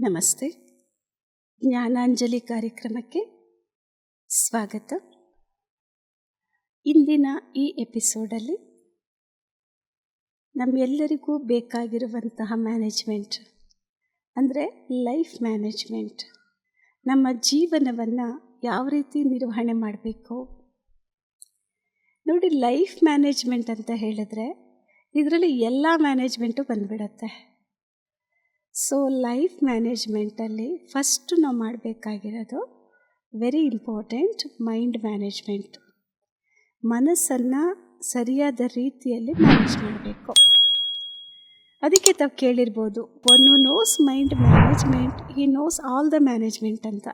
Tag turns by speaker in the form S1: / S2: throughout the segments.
S1: ನಮಸ್ತೆ. ಜ್ಞಾನಾಂಜಲಿ ಕಾರ್ಯಕ್ರಮಕ್ಕೆ ಸ್ವಾಗತ. ಇಂದಿನ ಈ ಎಪಿಸೋಡಲ್ಲಿ ನಮ್ಮೆಲ್ಲರಿಗೂ ಬೇಕಾಗಿರುವಂತಹ ಮ್ಯಾನೇಜ್ಮೆಂಟ್ ಅಂದರೆ ಲೈಫ್ ಮ್ಯಾನೇಜ್ಮೆಂಟ್, ನಮ್ಮ ಜೀವನವನ್ನು ಯಾವ ರೀತಿ ನಿರ್ವಹಣೆ ಮಾಡಬೇಕು ನೋಡಿ. ಲೈಫ್ ಮ್ಯಾನೇಜ್ಮೆಂಟ್ ಅಂತ ಹೇಳಿದ್ರೆ ಇದರಲ್ಲಿ ಎಲ್ಲ ಮ್ಯಾನೇಜ್ಮೆಂಟು ಬಂದ್ಬಿಡತ್ತೆ. ಸೊ ಲೈಫ್ ಮ್ಯಾನೇಜ್ಮೆಂಟಲ್ಲಿ ಫಸ್ಟು ನಾವು ಮಾಡಬೇಕಾಗಿರೋದು ವೆರಿ ಇಂಪಾರ್ಟೆಂಟ್ ಮೈಂಡ್ ಮ್ಯಾನೇಜ್ಮೆಂಟ್. ಮನಸ್ಸನ್ನು ಸರಿಯಾದ ರೀತಿಯಲ್ಲಿ ಮ್ಯಾನೇಜ್ ಮಾಡಬೇಕು. ಅದಕ್ಕೆ ತಾವು ಕೇಳಿರ್ಬೋದು, one who knows mind management he knows all the management ಅಂತ.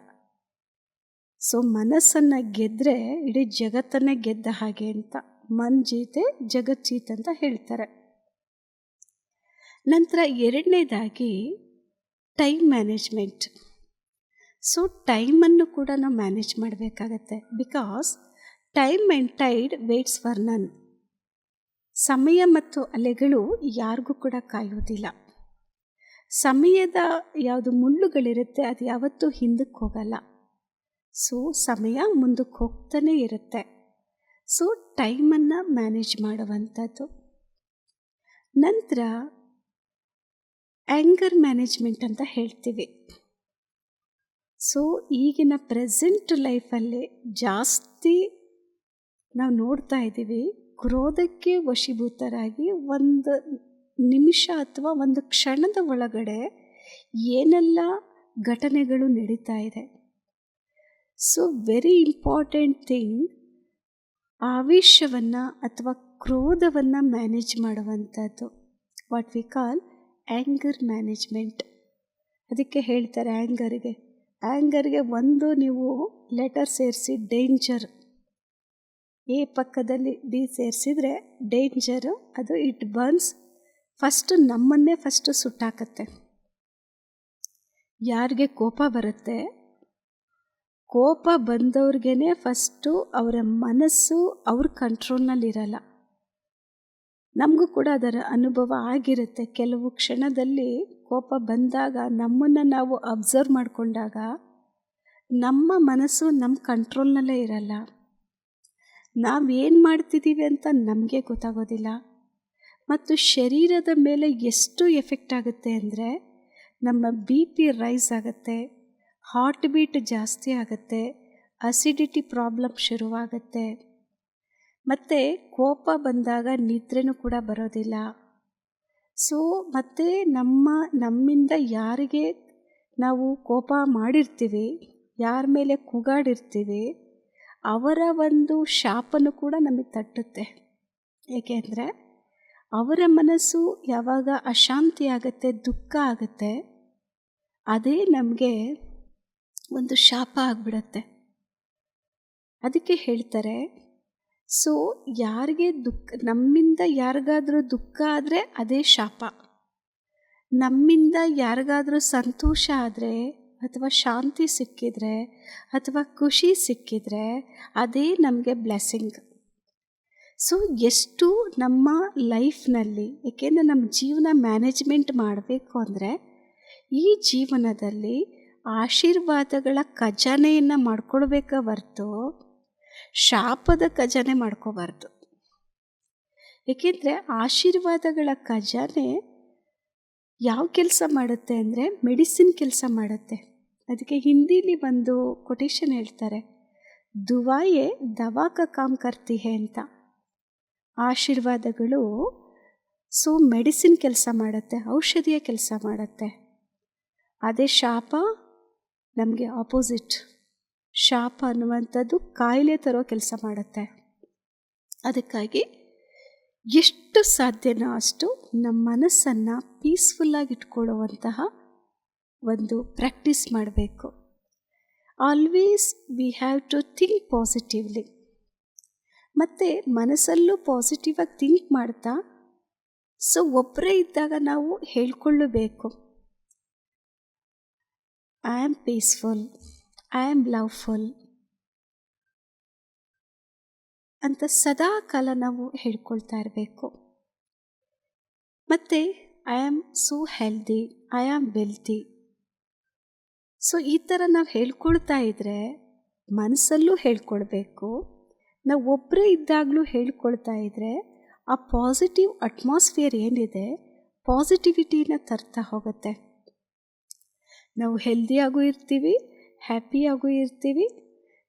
S1: ಸೊ ಮನಸ್ಸನ್ನು ಗೆದ್ದರೆ ಇಡೀ ಜಗತ್ತನ್ನೇ ಗೆದ್ದ ಹಾಗೆ ಅಂತ. ಮನ್ ಜೀತೆ ಜಗತ್ ಜೀತ್ ಅಂತ ಹೇಳ್ತಾರೆ. ನಂತರ ಎರಡನೇದಾಗಿ ಟೈಮ್ ಮ್ಯಾನೇಜ್ಮೆಂಟ್. ಸೊ ಟೈಮನ್ನು ಕೂಡ ನಾವು ಮ್ಯಾನೇಜ್ ಮಾಡಬೇಕಾಗತ್ತೆ. Because time and tide waits for none. ಸಮಯ ಮತ್ತು ಅಲೆಗಳು ಯಾರಿಗೂ ಕೂಡ ಕಾಯೋದಿಲ್ಲ. ಸಮಯದ ಯಾವುದು ಮುಳ್ಳುಗಳಿರುತ್ತೆ ಅದು ಯಾವತ್ತೂ ಹಿಂದಕ್ಕೆ ಹೋಗಲ್ಲ. ಸೊ ಸಮಯ ಮುಂದಕ್ಕೆ ಹೋಗ್ತಾನೆ ಇರುತ್ತೆ. ಸೊ ಟೈಮನ್ನು ಮ್ಯಾನೇಜ್ ಮಾಡುವಂಥದ್ದು. ನಂತರ ಆ್ಯಂಗರ್ ಮ್ಯಾನೇಜ್ಮೆಂಟ್ ಅಂತ ಹೇಳ್ತೀವಿ. ಸೊ ಈಗಿನ ಪ್ರೆಸೆಂಟ್ ಲೈಫಲ್ಲಿ ಜಾಸ್ತಿ ನಾವು ನೋಡ್ತಾ ಇದ್ದೀವಿ, ಕ್ರೋಧಕ್ಕೆ ವಶೀಭೂತರಾಗಿ ಒಂದು ನಿಮಿಷ ಅಥವಾ ಒಂದು ಕ್ಷಣದ ಒಳಗಡೆ ಏನೆಲ್ಲ ಘಟನೆಗಳು ನಡೀತಾ ಇದೆ. ಸೊ ವೆರಿ ಇಂಪಾರ್ಟೆಂಟ್ ಥಿಂಗ್, ಆವೇಶವನ್ನು ಅಥವಾ ಕ್ರೋಧವನ್ನು ಮ್ಯಾನೇಜ್ ಮಾಡುವಂಥದ್ದು what we call anger management. ಅದಕ್ಕೆ ಹೇಳ್ತಾರೆ ಆ್ಯಂಗರ್ಗೆ ಒಂದು ನೀವು ಲೆಟರ್ ಸೇರಿಸಿ ಡೇಂಜರ್, ಎ ಪಕ್ಕದಲ್ಲಿ ಡಿ ಸೇರಿಸಿದರೆ ಡೇಂಜರು. ಅದು ಇಟ್ ಬರ್ನ್ಸ್, ಫಸ್ಟು ನಮ್ಮನ್ನೇ ಫಸ್ಟು ಸುಟ್ಟಾಕತ್ತೆ. ಯಾರಿಗೆ ಕೋಪ ಬರುತ್ತೆ, ಕೋಪ ಬಂದವ್ರಿಗೇ ಫಸ್ಟು ಅವರ ಮನಸ್ಸು ಅವ್ರ ಕಂಟ್ರೋಲ್ನಲ್ಲಿರಲ್ಲ. ನಮಗೂ ಕೂಡ ಅದರ ಅನುಭವ ಆಗಿರುತ್ತೆ. ಕೆಲವು ಕ್ಷಣದಲ್ಲಿ ಕೋಪ ಬಂದಾಗ ನಮ್ಮನ್ನು ನಾವು ಅಬ್ಸರ್ವ್ ಮಾಡಿಕೊಂಡಾಗ ನಮ್ಮ ಮನಸ್ಸು ನಮ್ಮ ಕಂಟ್ರೋಲ್ನಲ್ಲೇ ಇರಲ್ಲ. ನಾವೇನು ಮಾಡ್ತಿದ್ದೀವಿ ಅಂತ ನಮಗೆ ಗೊತ್ತಾಗೋದಿಲ್ಲ. ಮತ್ತು ಶರೀರದ ಮೇಲೆ ಎಷ್ಟು ಎಫೆಕ್ಟ್ ಆಗುತ್ತೆ ಅಂದರೆ ನಮ್ಮ BP ರೈಸ್ ಆಗುತ್ತೆ, ಹಾರ್ಟ್ ಬೀಟ್ ಜಾಸ್ತಿ ಆಗುತ್ತೆ, ಅಸಿಡಿಟಿ ಪ್ರಾಬ್ಲಮ್ ಶುರುವಾಗುತ್ತೆ. ಮತ್ತು ಕೋಪ ಬಂದಾಗ ನಿದ್ರೆನೂ ಕೂಡ ಬರೋದಿಲ್ಲ. ಸೊ ಮತ್ತು ನಮ್ಮಿಂದ ಯಾರಿಗೆ ನಾವು ಕೋಪ ಮಾಡಿರ್ತೀವಿ, ಯಾರ ಮೇಲೆ ಕೂಗಾಡಿರ್ತೀವಿ, ಅವರ ಒಂದು ಶಾಪನೂ ಕೂಡ ನಮಗೆ ತಟ್ಟುತ್ತೆ. ಏಕೆಂದರೆ ಅವರ ಮನಸ್ಸು ಯಾವಾಗ ಅಶಾಂತಿ ಆಗುತ್ತೆ, ದುಃಖ ಆಗುತ್ತೆ, ಅದೇ ನಮಗೆ ಒಂದು ಶಾಪ ಆಗಿಬಿಡತ್ತೆ. ಅದಕ್ಕೆ ಹೇಳ್ತಾರೆ, ಸೊ ಯಾರಿಗೆ ನಮ್ಮಿಂದ ಯಾರಿಗಾದರೂ ದುಃಖ ಆದರೆ ಅದೇ ಶಾಪ, ನಮ್ಮಿಂದ ಯಾರಿಗಾದರೂ ಸಂತೋಷ ಆದರೆ ಅಥವಾ ಶಾಂತಿ ಸಿಕ್ಕಿದರೆ ಅಥವಾ ಖುಷಿ ಸಿಕ್ಕಿದರೆ ಅದೇ ನಮಗೆ ಬ್ಲೆಸ್ಸಿಂಗ್. ಸೊ ಎಷ್ಟು ನಮ್ಮ ಲೈಫ್ನಲ್ಲಿ, ಏಕೆಂದರೆ ನಮ್ಮ ಜೀವನ ಮ್ಯಾನೇಜ್ಮೆಂಟ್ ಮಾಡಬೇಕು ಅಂದರೆ ಈ ಜೀವನದಲ್ಲಿ ಆಶೀರ್ವಾದಗಳ ಖಜಾನೆಯನ್ನು ಮಾಡ್ಕೊಳ್ಬೇಕ ಹೊರ್ತು ಶಾಪದ ಖಜಾನೆ ಮಾಡ್ಕೋಬಾರ್ದು. ಏಕೆಂದರೆ ಆಶೀರ್ವಾದಗಳ ಖಜಾನೆ ಯಾವ ಕೆಲಸ ಮಾಡುತ್ತೆ ಅಂದರೆ ಮೆಡಿಸಿನ್ ಕೆಲಸ ಮಾಡುತ್ತೆ. ಅದಕ್ಕೆ ಹಿಂದೀಲಿ ಒಂದು ಕೊಟೇಶನ್ ಹೇಳ್ತಾರೆ, ದುವಾಯೇ ದವಾ ಕಾ ಕಾಮ್ ಕರ್ತಿ ಹೇ ಅಂತ. ಆಶೀರ್ವಾದಗಳು ಸೊ ಮೆಡಿಸಿನ್ ಕೆಲಸ ಮಾಡುತ್ತೆ, ಔಷಧಿಯ ಕೆಲಸ ಮಾಡುತ್ತೆ. ಅದೇ ಶಾಪ ನಮಗೆ ಆಪೋಸಿಟ್. ಶಾಪ ಅನ್ನುವಂಥದ್ದು ಕಾಯಿಲೆ ತರೋ ಕೆಲಸ ಮಾಡುತ್ತೆ. ಅದಕ್ಕಾಗಿ ಎಷ್ಟು ಸಾಧ್ಯನೋ ಅಷ್ಟು ನಮ್ಮ ಮನಸ್ಸನ್ನು ಪೀಸ್ಫುಲ್ಲಾಗಿ ಇಟ್ಕೊಳ್ಳುವಂತಹ ಒಂದು ಪ್ರಾಕ್ಟೀಸ್ ಮಾಡಬೇಕು. Always we have to think positively. ಮತ್ತು ಮನಸ್ಸಲ್ಲೂ ಪಾಸಿಟಿವ್ ಆಗಿ ಥಿಂಕ್ ಮಾಡ್ತಾ, ಸೊ ಒಬ್ಬರೇ ಇದ್ದಾಗ ನಾವು ಹೇಳ್ಕೊಳ್ಳಬೇಕು, I am peaceful, I am loveful ಅಂತ ಸದಾ ಕಾಲ ನಾವು ಹೇಳ್ಕೊಳ್ತಾ ಇರಬೇಕು. ಮತ್ತು I am so healthy, I am wealthy. So ಈ ಥರ ನಾವು ಹೇಳ್ಕೊಳ್ತಾ ಇದ್ದರೆ ಮನಸ್ಸಲ್ಲೂ ಹೇಳ್ಕೊಳ್ಬೇಕು, ನಾವು ಒಬ್ಬರೇ ಇದ್ದಾಗಲೂ ಹೇಳ್ಕೊಳ್ತಾ ಇದ್ದರೆ ಆ ಪಾಸಿಟಿವ್ ಅಟ್ಮಾಸ್ಫಿಯರ್ ಏನಿದೆ ಪಾಸಿಟಿವಿಟಿನ ತರ್ತಾ ಹೋಗುತ್ತೆ. ನಾವು ಹೆಲ್ದಿಯಾಗೂ ಇರ್ತೀವಿ, ಹ್ಯಾಪಿಯಾಗೂ ಇರ್ತೀವಿ,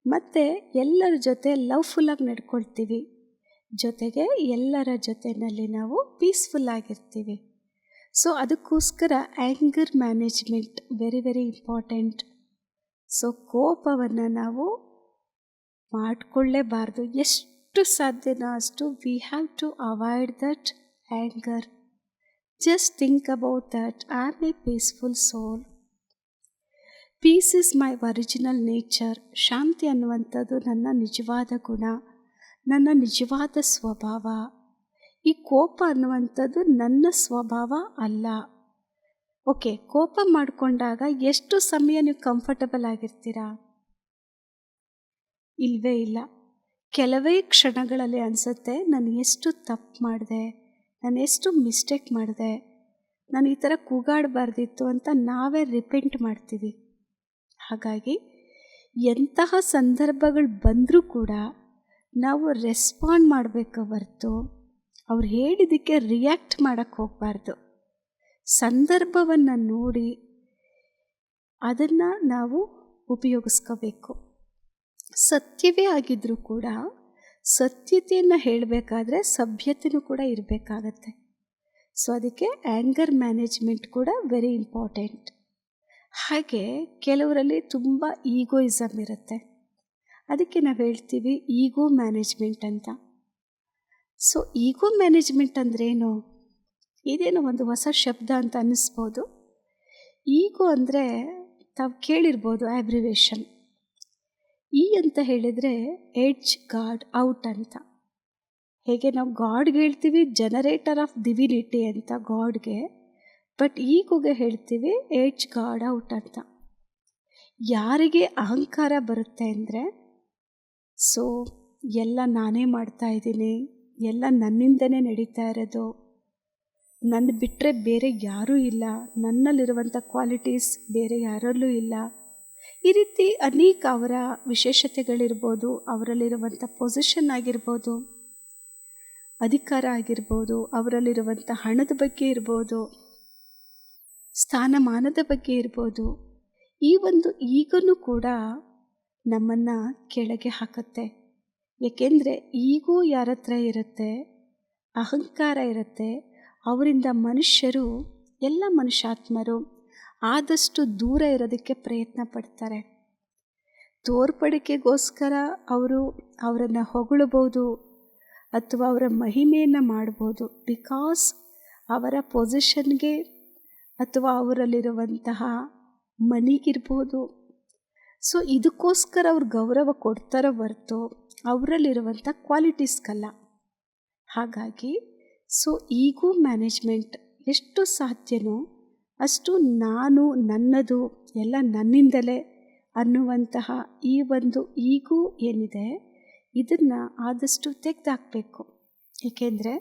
S1: ಮತ್ತು ಎಲ್ಲರ ಜೊತೆ ಲವ್ಫುಲ್ಲಾಗಿ ನಡ್ಕೊಳ್ತೀವಿ. ಜೊತೆಗೆ ಎಲ್ಲರ ಜೊತೆಯಲ್ಲಿ ನಾವು ಪೀಸ್ಫುಲ್ಲಾಗಿರ್ತೀವಿ. ಸೊ ಅದಕ್ಕೋಸ್ಕರ anger management very very important. So ಕೋಪವನ್ನು ನಾವು ಮಾಡಿಕೊಳ್ಳೇಬಾರ್ದು. ಎಷ್ಟು ಸಾಧ್ಯನೋ ಅಷ್ಟು we have to avoid that anger. Just think about that I am a peaceful soul. Peace is my original nature. ಶಾಂತಿ ಅನ್ನುವಂಥದ್ದು ನನ್ನ ನಿಜವಾದ ಗುಣ, ನನ್ನ ನಿಜವಾದ ಸ್ವಭಾವ. ಈ ಕೋಪ ಅನ್ನುವಂಥದ್ದು ನನ್ನ ಸ್ವಭಾವ ಅಲ್ಲ. ಓಕೆ, ಕೋಪ ಮಾಡಿಕೊಂಡಾಗ ಎಷ್ಟು ಸಮಯ ನೀವು ಕಂಫರ್ಟಬಲ್ ಆಗಿರ್ತೀರಾ? ಇಲ್ಲವೇ ಇಲ್ಲ. ಕೆಲವೇ ಕ್ಷಣಗಳಲ್ಲಿ ಅನಿಸುತ್ತೆ, ನಾನು ಎಷ್ಟು ತಪ್ಪು ಮಾಡಿದೆ, ನಾನು ಎಷ್ಟು ಮಿಸ್ಟೇಕ್ ಮಾಡಿದೆ, ನಾನು ಈ ಥರ ಕೂಗಾಡಬಾರ್ದಿತ್ತು ಅಂತ ನಾವೇ ರಿಪೆಂಟ್ ಮಾಡ್ತೀವಿ. ಹಾಗಾಗಿ ಎಂತಹ ಸಂದರ್ಭಗಳು ಬಂದರೂ ಕೂಡ ನಾವು ರೆಸ್ಪಾಂಡ್ ಮಾಡಬೇಕು ಹೊರತು ಅವ್ರು ಹೇಳಿದ್ದಕ್ಕೆ ರಿಯಾಕ್ಟ್ ಮಾಡೋಕ್ಕೆ ಹೋಗಬಾರ್ದು. ಸಂದರ್ಭವನ್ನು ನೋಡಿ ಅದನ್ನು ನಾವು ಉಪಯೋಗಿಸ್ಕೋಬೇಕು. ಸತ್ಯವೇ ಆಗಿದ್ದರೂ ಕೂಡ ಸತ್ಯತೆಯನ್ನು ಹೇಳಬೇಕಾದ್ರೆ ಸಭ್ಯತೆಯೂ ಕೂಡ ಇರಬೇಕಾಗತ್ತೆ. ಸೊ ಅದಕ್ಕೆ ಆ್ಯಂಗರ್ ಮ್ಯಾನೇಜ್ಮೆಂಟ್ ಕೂಡ ವೆರಿ ಇಂಪಾರ್ಟೆಂಟ್. ಹಾಗೆ ಕೆಲವರಲ್ಲಿ ತುಂಬ ಈಗೋಯಿಸಮ್ ಇರುತ್ತೆ, ಅದಕ್ಕೆ ನಾವು ಹೇಳ್ತೀವಿ ಈಗೋ ಮ್ಯಾನೇಜ್ಮೆಂಟ್ ಅಂತ. ಸೊ ಈಗೋ ಮ್ಯಾನೇಜ್ಮೆಂಟ್ ಅಂದ್ರೇನು? ಇದೇನೋ ಒಂದು ಹೊಸ ಶಬ್ದ ಅಂತ ಅನ್ನಿಸ್ಬೋದು. ಈಗೋ ಅಂದರೆ ತಾವು ಕೇಳಿರ್ಬೋದು ಆಬ್ರಿವೇಷನ್. ಈ ಅಂತ ಹೇಳಿದರೆ ಎಡ್ಜ್ ಗಾಡ್ ಔಟ್ ಅಂತ. ಹೇಗೆ ನಾವು ಗಾಡ್ಗೆ ಹೇಳ್ತೀವಿ ಜನರೇಟರ್ ಆಫ್ ಡಿವಿನಿಟಿ ಅಂತ ಗಾಡ್ಗೆ, ಬಟ್ ಈಗೋಗೆ ಹೇಳ್ತೀವಿ ಎಡ್ಜ್ ಗಾಡ್ ಔಟ್ ಅಂತ. ಯಾರಿಗೆ ಅಹಂಕಾರ ಬರುತ್ತೆ ಅಂದರೆ, ಸೊ ಎಲ್ಲ ನಾನೇ ಮಾಡ್ತಾ ಇದ್ದೀನಿ, ಎಲ್ಲ ನನ್ನಿಂದನೇ ನಡೀತಾ ಇರೋದು, ನನ್ನ ಬಿಟ್ಟರೆ ಬೇರೆ ಯಾರೂ ಇಲ್ಲ, ನನ್ನಲ್ಲಿರುವಂಥ ಕ್ವಾಲಿಟೀಸ್ ಬೇರೆ ಯಾರಲ್ಲೂ ಇಲ್ಲ, ಈ ರೀತಿ ಅನೇಕ ಅವರ ವಿಶೇಷತೆಗಳಿರ್ಬೋದು, ಅವರಲ್ಲಿರುವಂಥ ಪೊಸಿಷನ್ ಆಗಿರ್ಬೋದು, ಅಧಿಕಾರ ಆಗಿರ್ಬೋದು, ಅವರಲ್ಲಿರುವಂಥ ಹಣದ ಬಗ್ಗೆ ಇರ್ಬೋದು, ಸ್ಥಾನಮಾನದ ಬಗ್ಗೆ ಇರ್ಬೋದು, ಈ ಒಂದು ಈಗನೂ ಕೂಡ ನಮ್ಮನ್ನು ಕೆಳಗೆ ಹಾಕುತ್ತೆ. ಏಕೆಂದರೆ ಈಗೂ ಯಾರ ಹತ್ರ ಇರುತ್ತೆ, ಅಹಂಕಾರ ಇರುತ್ತೆ, ಅವರಿಂದ ಮನುಷ್ಯರು, ಎಲ್ಲ ಮನುಷ್ಯಾತ್ಮರು ಆದಷ್ಟು ದೂರ ಇರೋದಕ್ಕೆ ಪ್ರಯತ್ನ ಪಡ್ತಾರೆ. ತೋರ್ಪಡಿಕೆಗೋಸ್ಕರ ಅವರನ್ನು ಹೊಗಳಬಹುದು ಅಥವಾ ಅವರ ಮಹಿಮೆಯನ್ನು ಮಾಡ್ಬೋದು. ಬಿಕಾಸ್ ಅವರ ಪೊಸಿಷನ್ಗೆ ಅಥವಾ ಅವರಲ್ಲಿರುವಂತಹ ಮನಿಗಿರ್ಬೋದು. ಸೊ ಇದಕ್ಕೋಸ್ಕರ ಅವ್ರು ಗೌರವ ಕೊಡ್ತಾರೋ ಹೊರತು ಅವರಲ್ಲಿರುವಂಥ ಕ್ವಾಲಿಟೀಸ್ಗಲ್ಲ. ಹಾಗಾಗಿ ಸೊ ಈಗೋ ಮ್ಯಾನೇಜ್ಮೆಂಟ್ ಎಷ್ಟು ಸಾಧ್ಯನೋ ಅಷ್ಟು ನಾನು, ನನ್ನದು, ಎಲ್ಲ ನನ್ನಿಂದಲೇ ಅನ್ನುವಂತಹ ಈ ಒಂದು ಈಗೋ ಏನಿದೆ ಇದನ್ನು ಆದಷ್ಟು ತೆಗೆದಾಕಬೇಕು. ಏಕೆಂದರೆ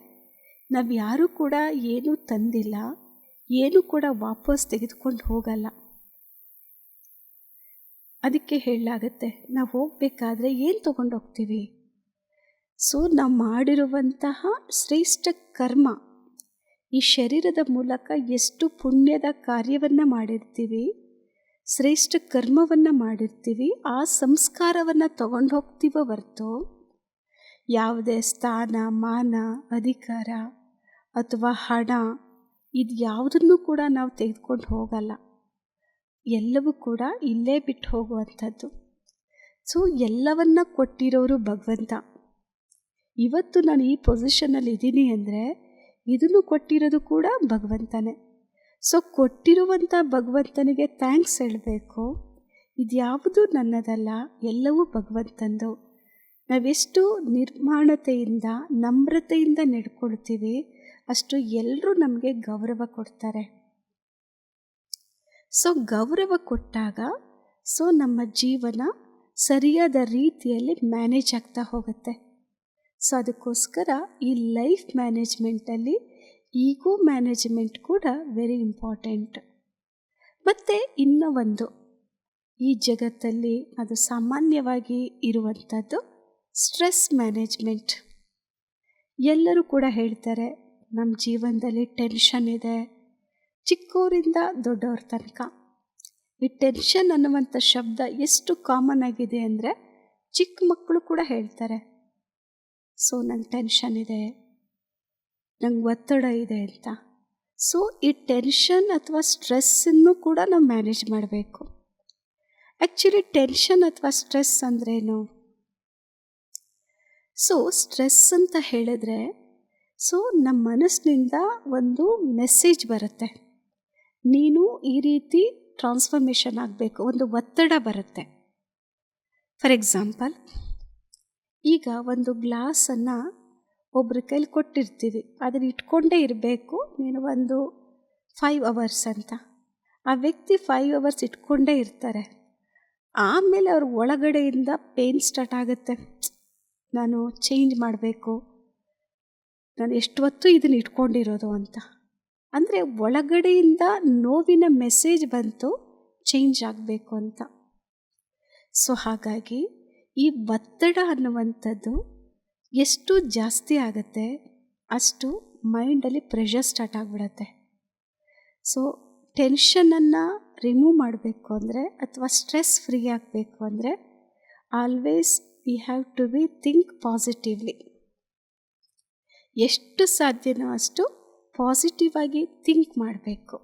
S1: ನಾವು ಯಾರೂ ಕೂಡ ಏನೂ ತಂದಿಲ್ಲ, ಏನೂ ಕೂಡ ವಾಪಸ್ ತೆಗೆದುಕೊಂಡು ಹೋಗಲ್ಲ. ಅದಕ್ಕೆ ಹೇಳಲಾಗುತ್ತೆ, ನಾವು ಹೋಗಬೇಕಾದ್ರೆ ಏನು ತೊಗೊಂಡು ಹೋಗ್ತೀವಿ? ಸೊ ನಾವು ಮಾಡಿರುವಂತಹ ಶ್ರೇಷ್ಠ ಕರ್ಮ, ಈ ಶರೀರದ ಮೂಲಕ ಎಷ್ಟು ಪುಣ್ಯದ ಕಾರ್ಯವನ್ನು ಮಾಡಿರ್ತೀವಿ, ಶ್ರೇಷ್ಠ ಕರ್ಮವನ್ನು ಮಾಡಿರ್ತೀವಿ, ಆ ಸಂಸ್ಕಾರವನ್ನು ತಗೊಂಡು ಹೋಗ್ತೀವೋ ಹೊರತು ಯಾವುದೇ ಸ್ಥಾನ, ಮಾನ, ಅಧಿಕಾರ ಅಥವಾ ಹಣ ಇದು ಯಾವುದನ್ನು ಕೂಡ ನಾವು ತೆಗೆದುಕೊಂಡು ಹೋಗಲ್ಲ. ಎಲ್ಲವೂ ಕೂಡ ಇಲ್ಲೇ ಬಿಟ್ಟು ಹೋಗುವಂಥದ್ದು. ಸೊ ಎಲ್ಲವನ್ನ ಕೊಟ್ಟಿರೋರು ಭಗವಂತ. ಇವತ್ತು ನಾನು ಈ ಪೊಸಿಷನಲ್ಲಿ ಇದ್ದೀನಿ ಅಂದರೆ ಇದನ್ನು ಕೊಟ್ಟಿರೋದು ಕೂಡ ಭಗವಂತನೇ. ಸೊ ಕೊಟ್ಟಿರುವಂಥ ಭಗವಂತನಿಗೆ ಥ್ಯಾಂಕ್ಸ್ ಹೇಳಬೇಕು. ಇದ್ಯಾವುದು ನನ್ನದಲ್ಲ, ಎಲ್ಲವೂ ಭಗವಂತಂದು. ನಾವೆಷ್ಟು ನಿರ್ಮಾಣತೆಯಿಂದ, ನಮ್ರತೆಯಿಂದ ನಡ್ಕೊಳ್ತೀವಿ ಅಷ್ಟು ಎಲ್ಲರೂ ನಮಗೆ ಗೌರವ ಕೊಡ್ತಾರೆ. ಸೊ ಗೌರವ ಕೊಟ್ಟಾಗ ಸೊ ನಮ್ಮ ಜೀವನ ಸರಿಯಾದ ರೀತಿಯಲ್ಲಿ ಮ್ಯಾನೇಜ್ ಆಗ್ತಾ ಹೋಗುತ್ತೆ. ಸೊ ಅದಕ್ಕೋಸ್ಕರ ಈ ಲೈಫ್ ಮ್ಯಾನೇಜ್ಮೆಂಟಲ್ಲಿ ಈಗೋ ಮ್ಯಾನೇಜ್ಮೆಂಟ್ ಕೂಡ ವೆರಿ ಇಂಪಾರ್ಟೆಂಟ್. ಮತ್ತು ಇನ್ನೂ ಒಂದು ಈ ಜಗತ್ತಲ್ಲಿ ಅದು ಸಾಮಾನ್ಯವಾಗಿ ಇರುವಂಥದ್ದು ಸ್ಟ್ರೆಸ್ ಮ್ಯಾನೇಜ್ಮೆಂಟ್. ಎಲ್ಲರೂ ಕೂಡ ಹೇಳ್ತಾರೆ ನಮ್ಮ ಜೀವನದಲ್ಲಿ ಟೆನ್ಷನ್ ಇದೆ, ಚಿಕ್ಕವರಿಂದ ದೊಡ್ಡವ್ರ ತನಕ. ಈ ಟೆನ್ಷನ್ ಅನ್ನುವಂಥ ಶಬ್ದ ಎಷ್ಟು ಕಾಮನ್ ಆಗಿದೆ ಅಂದರೆ ಚಿಕ್ಕ ಮಕ್ಕಳು ಕೂಡ ಹೇಳ್ತಾರೆ, ಸೊ ನಂಗೆ ಟೆನ್ಷನ್ ಇದೆ, ನಂಗೆ ಒತ್ತಡ ಇದೆ ಅಂತ. ಸೊ ಈ ಟೆನ್ಷನ್ ಅಥವಾ ಸ್ಟ್ರೆಸ್ಸನ್ನು ಕೂಡ ನಾವು ಮ್ಯಾನೇಜ್ ಮಾಡಬೇಕು. ಆ್ಯಕ್ಚುಲಿ ಟೆನ್ಷನ್ ಅಥವಾ ಸ್ಟ್ರೆಸ್ ಅಂದ್ರೇನು? ಸೊ ಸ್ಟ್ರೆಸ್ ಅಂತ ಹೇಳಿದ್ರೆ ನಮ್ಮ ಮನಸ್ಸಿನಿಂದ ಒಂದು ಮೆಸೇಜ್ ಬರುತ್ತೆ, ನೀನು ಈ ರೀತಿ ಟ್ರಾನ್ಸ್ಫಾರ್ಮೇಷನ್ ಆಗಬೇಕು, ಒಂದು ಒತ್ತಡ ಬರುತ್ತೆ. ಫಾರ್ ಎಕ್ಸಾಂಪಲ್, ಈಗ ಒಂದು ಗ್ಲಾಸನ್ನು ಒಬ್ರ ಕೈಲಿ ಕೊಟ್ಟಿರ್ತೀವಿ, ಅದನ್ನು ಇಟ್ಕೊಂಡೇ ಇರಬೇಕು ನೀನು ಒಂದು 5 hours ಅಂತ. ಆ ವ್ಯಕ್ತಿ 5 hours ಇಟ್ಕೊಂಡೇ ಇರ್ತಾರೆ. ಆಮೇಲೆ ಅವ್ರ ಒಳಗಡೆಯಿಂದ ಪೇನ್ ಸ್ಟಾರ್ಟ್ ಆಗುತ್ತೆ, ನಾನು ಚೇಂಜ್ ಮಾಡಬೇಕು, ನಾನು ಎಷ್ಟು ಹೊತ್ತು ಇದನ್ನು ಇಟ್ಕೊಂಡಿರೋದು ಅಂತ. ಅಂದರೆ ಒಳಗಡೆಯಿಂದ ನೋವಿನ ಮೆಸೇಜ್ ಬಂತು ಚೇಂಜ್ ಆಗಬೇಕು ಅಂತ. ಸೊ ಹಾಗಾಗಿ ಈ ಒತ್ತಡ ಅನ್ನುವಂಥದ್ದು ಎಷ್ಟು ಜಾಸ್ತಿ ಆಗುತ್ತೆ ಅಷ್ಟು ಮೈಂಡಲ್ಲಿ ಪ್ರೆಷರ್ ಸ್ಟಾರ್ಟ್ ಆಗಿಬಿಡತ್ತೆ. ಸೊ ಟೆನ್ಷನನ್ನು ರಿಮೂವ್ ಮಾಡಬೇಕು ಅಂದರೆ ಅಥವಾ ಸ್ಟ್ರೆಸ್ ಫ್ರೀ ಆಗಬೇಕು ಅಂದರೆ always we have to be think positively. ಎಷ್ಟು ಸಾಧ್ಯನೋ ಅಷ್ಟು ಪಾಸಿಟಿವ್ ಆಗಿ ಥಿಂಕ್ ಮಾಡಬೇಕು.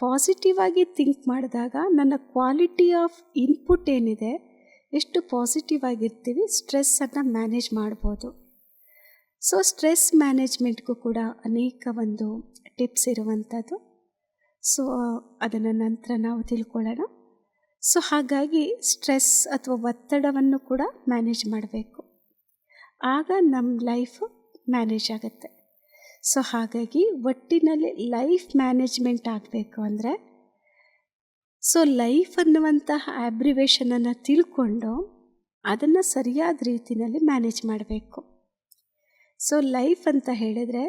S1: ಪಾಸಿಟಿವ್ ಆಗಿ ಥಿಂಕ್ ಮಾಡಿದಾಗ ನನ್ನ ಕ್ವಾಲಿಟಿ ಆಫ್ ಇನ್ಪುಟ್ ಏನಿದೆ, ಎಷ್ಟು ಪಾಸಿಟಿವ್ ಆಗಿರ್ತೀವಿ, ಸ್ಟ್ರೆಸ್ಸನ್ನು ಮ್ಯಾನೇಜ್ ಮಾಡ್ಬೋದು. ಸೊ ಸ್ಟ್ರೆಸ್ ಮ್ಯಾನೇಜ್ಮೆಂಟ್ಗೂ ಕೂಡ ಅನೇಕ ಒಂದು ಟಿಪ್ಸ್ ಇರುವಂಥದ್ದು. ಸೊ ಅದನ್ನು ನಂತರ ನಾವು ತಿಳ್ಕೊಳ್ಳೋಣ. ಸೊ ಹಾಗಾಗಿ ಸ್ಟ್ರೆಸ್ ಅಥವಾ ಒತ್ತಡವನ್ನು ಕೂಡ ಮ್ಯಾನೇಜ್ ಮಾಡಬೇಕು, ಆಗ ನಮ್ಮ ಲೈಫು ಮ್ಯಾನೇಜ್ ಆಗುತ್ತೆ. ಸೊ ಹಾಗಾಗಿ ಒಟ್ಟಿನಲ್ಲಿ ಲೈಫ್ ಮ್ಯಾನೇಜ್ಮೆಂಟ್ ಆಗಬೇಕು ಅಂದರೆ ಲೈಫ್ ಅನ್ನುವಂತಹ ಆಬ್ರಿವೇಷನನ್ನು ತಿಳ್ಕೊಂಡು ಅದನ್ನು ಸರಿಯಾದ ರೀತಿಯಲ್ಲಿ ಮ್ಯಾನೇಜ್ ಮಾಡಬೇಕು. ಲೈಫ್ ಅಂತ ಹೇಳಿದರೆ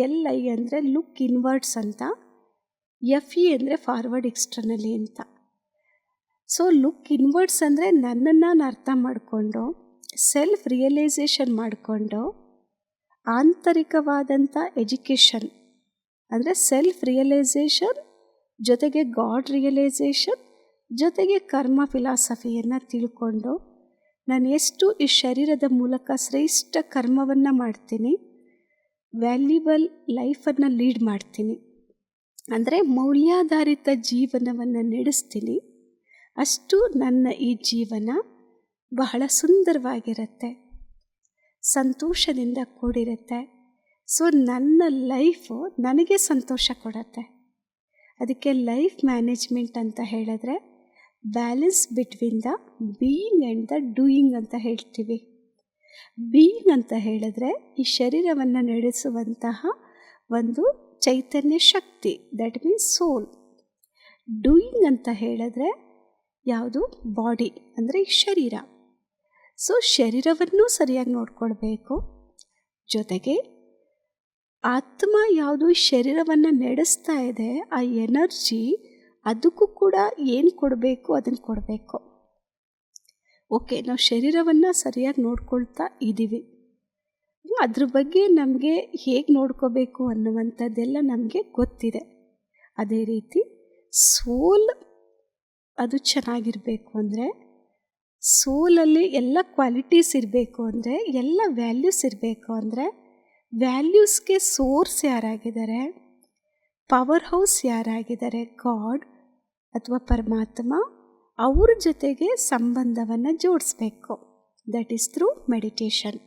S1: LI ಅಂದರೆ ಲುಕ್ ಇನ್ವರ್ಡ್ಸ್ ಅಂತ, FE ಅಂದರೆ ಫಾರ್ವರ್ಡ್ ಎಕ್ಸ್ಟರ್ನಲಿ ಅಂತ. ಲುಕ್ ಇನ್ವರ್ಡ್ಸ್ ಅಂದರೆ ನನ್ನನ್ನು ನಾನು ಅರ್ಥ ಮಾಡಿಕೊಂಡು ಸೆಲ್ಫ್ ರಿಯಲೈಸೇಷನ್ ಮಾಡಿಕೊಂಡು ಆಂತರಿಕವಾದಂಥ ಎಜುಕೇಷನ್ ಅಂದರೆ ಸೆಲ್ಫ್ ರಿಯಲೈಸೇಷನ್ ಜೊತೆಗೆ ಗಾಡ್ ರಿಯಲೈಸೇಷನ್ ಜೊತೆಗೆ ಕರ್ಮ ಫಿಲಾಸಫಿಯನ್ನು ತಿಳ್ಕೊಂಡು ನಾನು ಎಷ್ಟು ಈ ಶರೀರದ ಮೂಲಕ ಶ್ರೇಷ್ಠ ಕರ್ಮವನ್ನು ಮಾಡ್ತೀನಿ, ವ್ಯಾಲ್ಯೂಬಲ್ ಲೈಫನ್ನು ಲೀಡ್ ಮಾಡ್ತೀನಿ, ಅಂದರೆ ಮೌಲ್ಯಾಧಾರಿತ ಜೀವನವನ್ನು ನಡೆಸ್ತೀನಿ, ಅಷ್ಟು ನನ್ನ ಈ ಜೀವನ ಬಹಳ ಸುಂದರವಾಗಿರುತ್ತೆ, ಸಂತೋಷದಿಂದ ಕೂಡಿರುತ್ತೆ. ನನ್ನ ಲೈಫು ನನಗೆ ಸಂತೋಷ ಕೊಡುತ್ತೆ. ಅದಕ್ಕೆ ಲೈಫ್ ಮ್ಯಾನೇಜ್ಮೆಂಟ್ ಅಂತ ಹೇಳಿದ್ರೆ balance between the being and the doing ಅಂತ ಹೇಳ್ತೀವಿ. ಬೀಯಿಂಗ್ ಅಂತ ಹೇಳಿದ್ರೆ ಈ ಶರೀರವನ್ನು ನಡೆಸುವಂತಹ ಒಂದು ಚೈತನ್ಯ ಶಕ್ತಿ, ದಟ್ ಮೀನ್ಸ್ ಸೋಲ್. ಡೂಯಿಂಗ್ ಅಂತ ಹೇಳಿದ್ರೆ ಯಾವುದು? ಬಾಡಿ ಅಂದರೆ ಈ ಶರೀರ. ಶರೀರವನ್ನು ಸರಿಯಾಗಿ ನೋಡ್ಕೊಳ್ಬೇಕು, ಜೊತೆಗೆ ಆತ್ಮ ಯಾವುದು ಶರೀರವನ್ನು ನಡೆಸ್ತಾ ಇದೆ ಆ ಎನರ್ಜಿ ಅದಕ್ಕೂ ಕೂಡ ಏನು ಕೊಡಬೇಕು ಅದನ್ನು ಕೊಡಬೇಕು. ಓಕೆ, ನಾವು ಶರೀರವನ್ನು ಸರಿಯಾಗಿ ನೋಡ್ಕೊಳ್ತಾ ಇದ್ದೀವಿ, ಅದ್ರ ಬಗ್ಗೆ ನಮಗೆ ಹೇಗೆ ನೋಡ್ಕೋಬೇಕು ಅನ್ನುವಂಥದ್ದೆಲ್ಲ ನಮಗೆ ಗೊತ್ತಿದೆ. ಅದೇ ರೀತಿ ಸೋಲ್ ಅದು ಚೆನ್ನಾಗಿರಬೇಕು ಅಂದರೆ, ಸೋಲಲ್ಲಿ ಎಲ್ಲ ಕ್ವಾಲಿಟೀಸ್ ಇರಬೇಕು ಅಂದರೆ, ಎಲ್ಲ ವ್ಯಾಲ್ಯೂಸ್ ಇರಬೇಕು ಅಂದರೆ, ವ್ಯಾಲ್ಯೂಸ್ಗೆ ಸೋರ್ಸ್ ಯಾರಾಗಿದ್ದಾರೆ, ಪವರ್ ಹೌಸ್ ಯಾರಾಗಿದ್ದಾರೆ, ಗಾಡ್ ಅಥವಾ ಪರಮಾತ್ಮ, ಅವ್ರ ಜೊತೆಗೆ ಸಂಬಂಧವನ್ನು ಜೋಡಿಸ್ಬೇಕು. That is through meditation.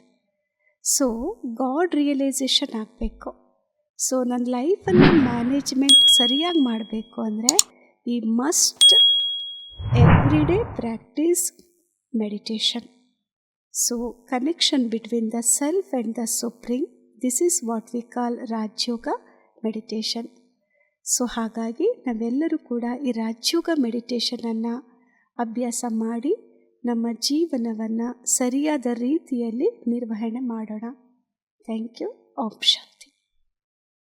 S1: God realisation ಆಗಬೇಕು. ನನ್ನ ಲೈಫನ್ನು ಮ್ಯಾನೇಜ್ಮೆಂಟ್ ಸರಿಯಾಗಿ ಮಾಡಬೇಕು ಅಂದರೆ we must every day practice meditation. Connection between the self and the supreme, this is what we call Rajyoga meditation. ಹಾಗಾಗಿ ನಾವೆಲ್ಲರೂ ಕೂಡ ಈ ರಾಜಯೋಗ ಮೆಡಿಟೇಷನನ್ನು ಅಭ್ಯಾಸ ಮಾಡಿ ನಮ್ಮ ಜೀವನವನ್ನು ಸರಿಯಾದ ರೀತಿಯಲ್ಲಿ ನಿರ್ವಹಣೆ ಮಾಡೋಣ. Thank you. ಆಪ್ಷನ್.